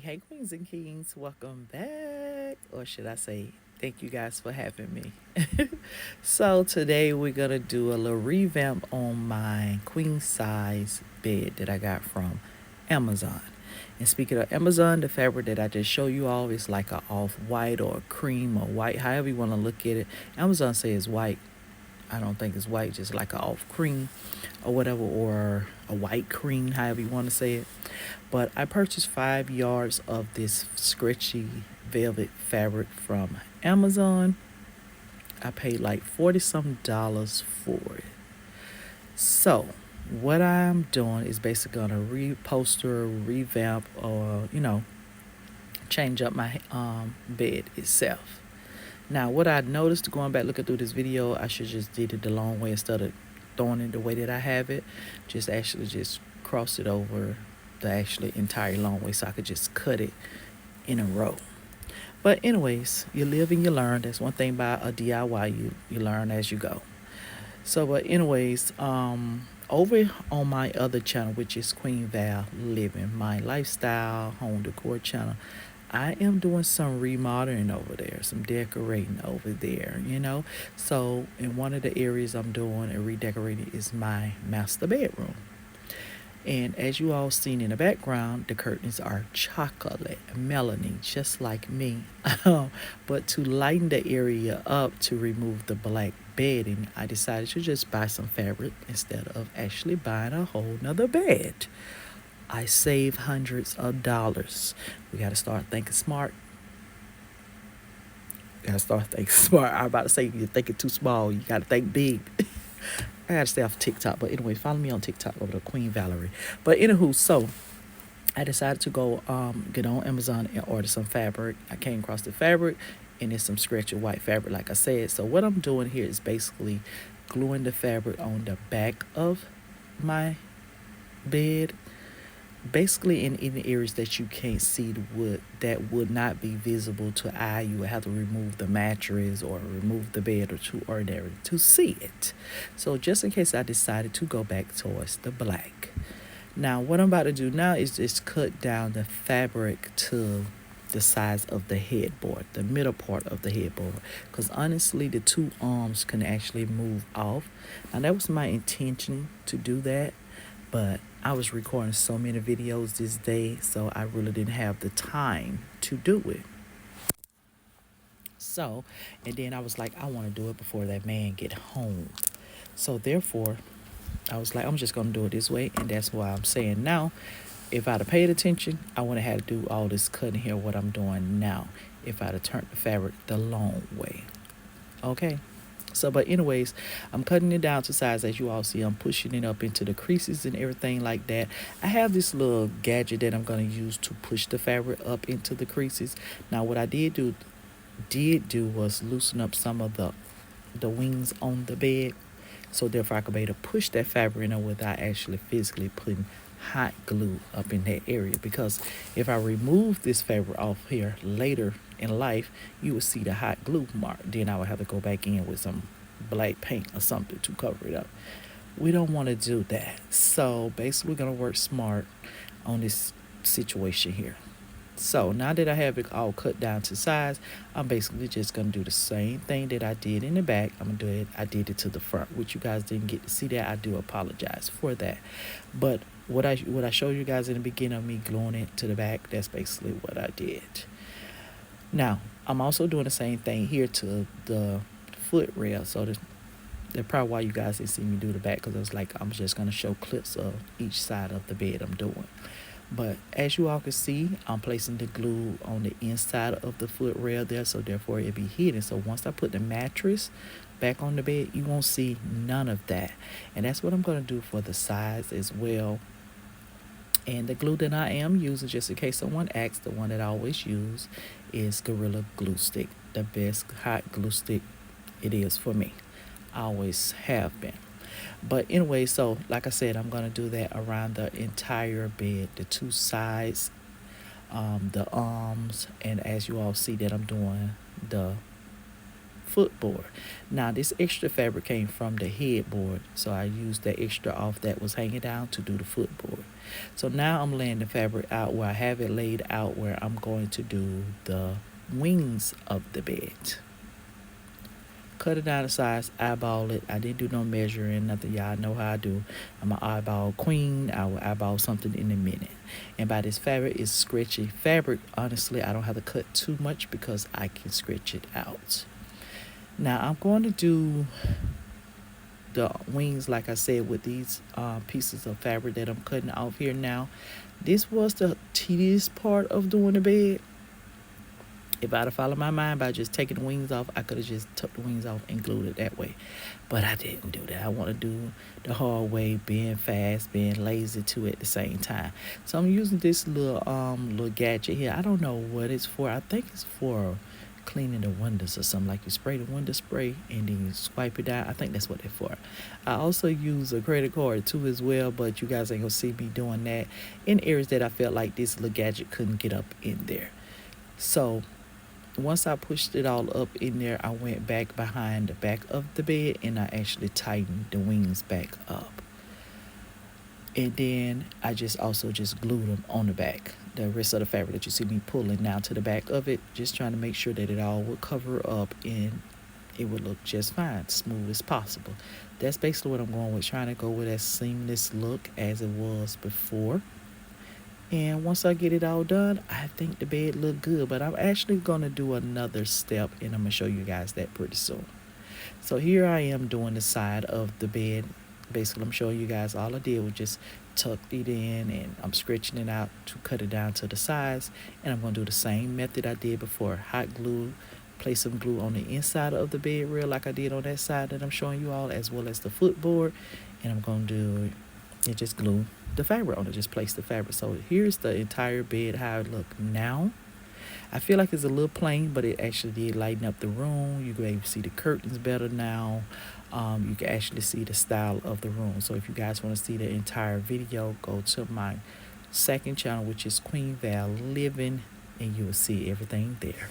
Hey, queens and kings, welcome back. Or should I say, thank you guys for having me. So, today we're going to do a little revamp on my queen size bed that I got from Amazon. And speaking of Amazon, the fabric that I just show you all is like a off white or cream or white, however you want to look at it. Amazon says white. I don't think it's white, just like a off cream or whatever, or a white cream, however you want to say it. But I purchased 5 yards of this scratchy velvet fabric from Amazon. I paid like 40 some dollars for it. So, what I'm doing is basically gonna reposter, revamp, or change up my bed itself. Now, what I noticed going back looking through this video, I should just did it the long way instead of throwing it the way that I have it. Just cross it over the actually entire long way so I could just cut it in a row. But anyways, you live and you learn. That's one thing about a DIY. You learn as you go. So, but anyways, over on my other channel, which is Queen Val Living, my lifestyle home decor channel, I am doing some remodeling over there, some decorating over there. So, in one of the areas I'm doing and redecorating is my master bedroom. And as you all seen in the background, the curtains are chocolate, melanie, just like me. But to lighten the area up to remove the black bedding, I decided to just buy some fabric instead of actually buying a whole nother bed. I save hundreds of dollars. We got to start thinking smart. Gotta start thinking smart. I'm about to say you're thinking too small. You gotta think big. I gotta stay off TikTok. But anyway, follow me on TikTok over to Queen Valerie. But anywho, so I decided to go get on Amazon and order some fabric. I came across the fabric and it's some scratchy white fabric, like I said. So what I'm doing here is basically gluing the fabric on the back of my bed, basically in any areas that you can't see the wood that would not be visible to eye. You would have to remove the mattress or remove the bed or too ordinary to see it. So just in case I decided to go back towards the black. Now what I'm about to do now is just cut down the fabric to the size of the headboard, the middle part of the headboard, because honestly the two arms can actually move off. Now that was my intention to do that, but I was recording so many videos this day, so I really didn't have the time to do it. So, and then I was like, I want to do it before that man get home. So therefore, I was like, I'm just gonna do it this way, and that's why I'm saying now. If I'd have paid attention, I wouldn't have had to do all this cutting here. What I'm doing now, if I'd have turned the fabric the long way. Okay. So, but anyways, I'm cutting it down to size. As you all see, I'm pushing it up into the creases and everything like that. I have this little gadget that I'm going to use to push the fabric up into the creases. Now, what I did do was loosen up some of the wings on the bed, so therefore I could be able to push that fabric in there without actually physically putting hot glue up in that area. Because if I remove this fabric off here later in life, you will see the hot glue mark. Then I would have to go back in with some black paint or something to cover it up. We don't want to do that. So basically we're going to work smart on this situation here. So now that I have it all cut down to size, I'm basically just going to do the same thing that I did in the back. I'm going to do it. I did it to the front, which you guys didn't get to see that. I do apologize for that. But what I showed you guys in the beginning of me gluing it to the back, that's basically what I did. Now, I'm also doing the same thing here to the footrail. So that's probably why you guys didn't see me do the back, because I was like, I'm just going to show clips of each side of the bed I'm doing. But as you all can see, I'm placing the glue on the inside of the footrail there, so therefore it'll be hidden. So once I put the mattress back on the bed, you won't see none of that. And that's what I'm going to do for the sides as well. And the glue that I am using, just in case someone asks, the one that I always use is Gorilla Glue Stick. The best hot glue stick it is for me. I always have been. But anyway, so like I said, I'm going to do that around the entire bed, the two sides, the arms, and as you all see that I'm doing the Footboard. Now this extra fabric came from the headboard, so I used the extra off that was hanging down to do the footboard. So now I'm laying the fabric out where I have it laid out where I'm going to do the wings of the bed. Cut it down to size, eyeball it. I didn't do no measuring, nothing. Y'all know how I do. I'm an eyeball queen. I will eyeball something in a minute. And by this fabric, it's stretchy fabric. Honestly, I don't have to cut too much because I can stretch it out. Now I'm going to do the wings, like I said, with these pieces of fabric that I'm cutting off here now. This was the tedious part of doing the bed. If I'd have followed my mind by just taking the wings off, I could have just took the wings off and glued it that way. But I didn't do that. I want to do the hard way, being fast, being lazy too at the same time. So I'm using this little gadget here. I don't know what it's for. I think it's for cleaning the windows or something. Like you spray the window spray and then you swipe it out. I think that's what it's for. I also use a credit card too as well, but you guys ain't gonna see me doing that in areas that I felt like this little gadget couldn't get up in there. So once I pushed it all up in there, I went back behind the back of the bed and I actually tightened the wings back up. And then I just glued them on the back. The rest of the fabric that you see me pulling now to the back of it, just trying to make sure that it all would cover up and it would look just fine, smooth as possible. That's basically what I'm going with, trying to go with that seamless look as it was before. And once I get it all done, I think the bed look good. But I'm actually going to do another step, and I'm going to show you guys that pretty soon. So here I am doing the side of the bed. Basically, I'm showing you guys all I did was just tuck it in, and I'm stretching it out to cut it down to the size. And I'm going to do the same method I did before. Hot glue, place some glue on the inside of the bed rail like I did on that side that I'm showing you all, as well as the footboard. And I'm going to do it, just glue the fabric on it, just place the fabric. So here's the entire bed, how it look now. I feel like it's a little plain, but it actually did lighten up the room. You can able to see the curtains better now. You can actually see the style of the room. So if you guys want to see the entire video, go to my second channel, which is Queen Val Living, and you will see everything there.